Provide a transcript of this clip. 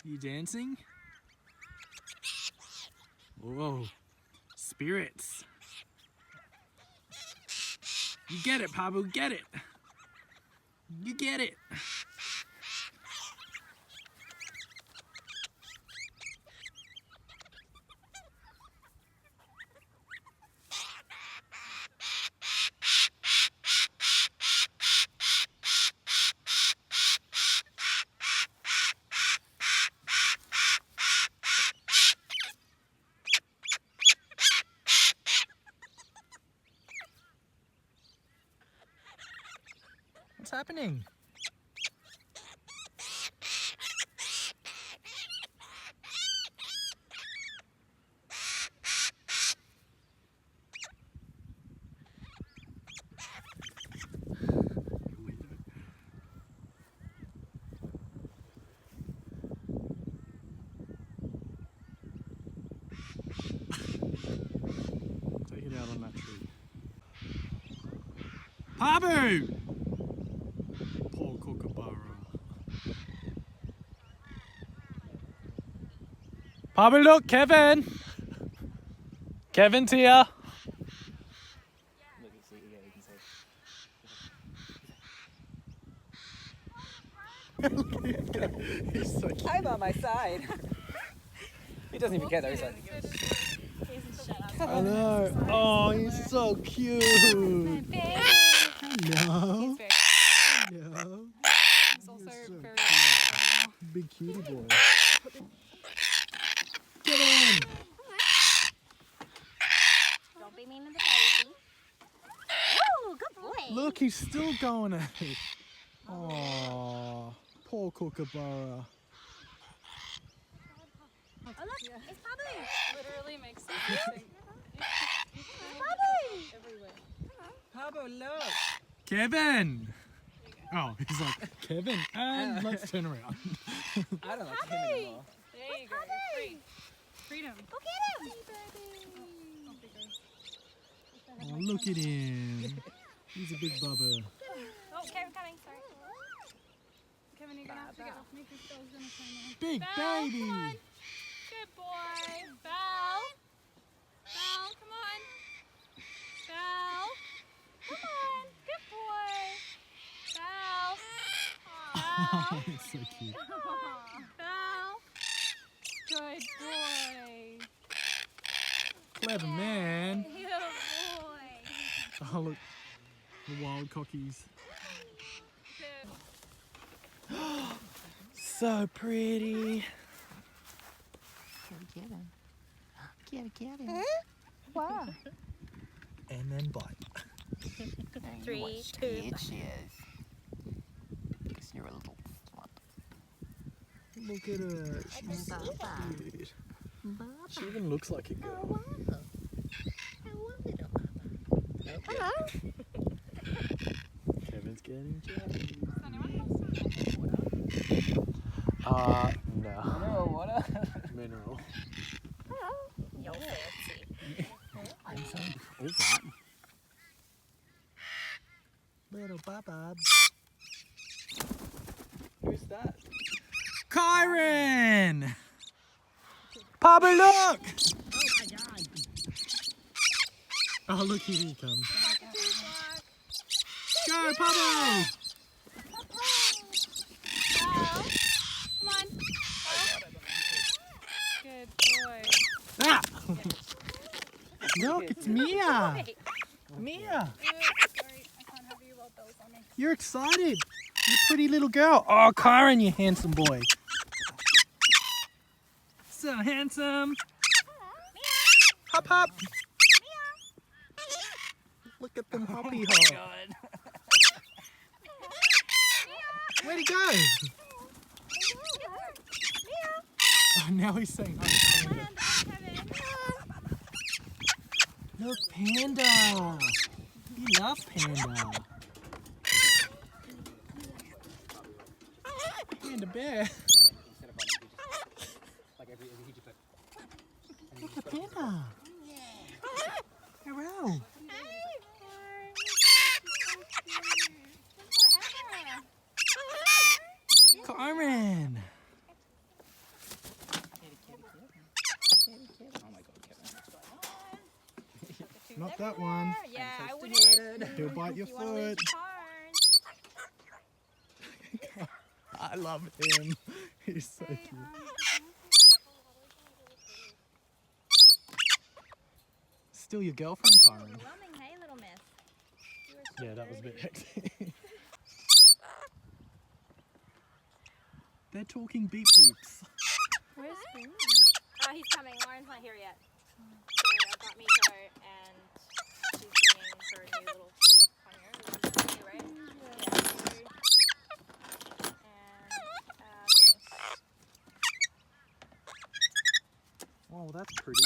You dancing? Whoa. Spirits. You get it, Pabu, get it. You get it. What's happening? Take it out on that tree. Pabu! Poor Kookaburra. Pabu, look, Kevin! Kevin's here! He's so cute. I'm on my side. He doesn't even care though, he's like... I know. Oh, he's so cute. Hello. Hello. He's also You're so very cute. Big cutie boy. Get on. Don't be mean to the baby. Woo, good boy. Look, he's still going at it. Oh, poor Kookaburra. Oh look, it's Pabu. literally makes me think. Pabu. Everywhere. Pabu, look! Kevin. Oh, he's like, Kevin, and let's turn around. I don't like him anymore. There you go. You're free. Freedom. Go get him. Oh, look at him. He's a big bubba. Oh, Kevin coming, sorry. Kevin, you're gonna have to get off me because Belle's gonna come in. Big Belle, baby. come on. Good boy. Belle. Belle, come on. Belle. Come on. Good boy. Belle. Oh, Belle. he's so cute. Belle. Good boy. Clever man. Good boy. Oh, look. The wild cockies. Good. So pretty. Get him. Get him. Wow. And then bite. 3, 2. She is. Because you're a little slut. Look at her. She's so cute. She even looks like a girl. Hello. Kevin's getting jelly. Does anyone have some water? No. No, what? Mineral. Hello. You're fancy. I'm so... All that. Little bubba. Who's that? Kyron! Pabu, look! Oh my god. Oh, look, here he comes. Go, Pabu! Belle. Come on. Good boy. Ah! Look, it's Mia! Mia! Sorry, I can't have you while Belle's on me. You're excited. You pretty little girl. Oh, Kyron, you handsome boy. So handsome. Hop, hop. Look at them hoppy hop. God. Where'd he go? Oh, now he's saying hi. Look, Panda. You love Panda. Panda bear. Look at Panda. Hello. Carmen. Not that one. Yeah, I'm I so wouldn't. stimulated. He'll bite your You want to lose foot. your card. I love him. He's so Hey, cute. Still your girlfriend, Karen. Overwhelming, hey, little miss. You were so Yeah, that was a bit dirty. hectic. They're talking beep boops. Where's Spoon? He's coming. Lauren's not here yet. So I've got Miko and she's bringing her new little conure. This is new, right? Yeah. And Venus. Oh, that's pretty.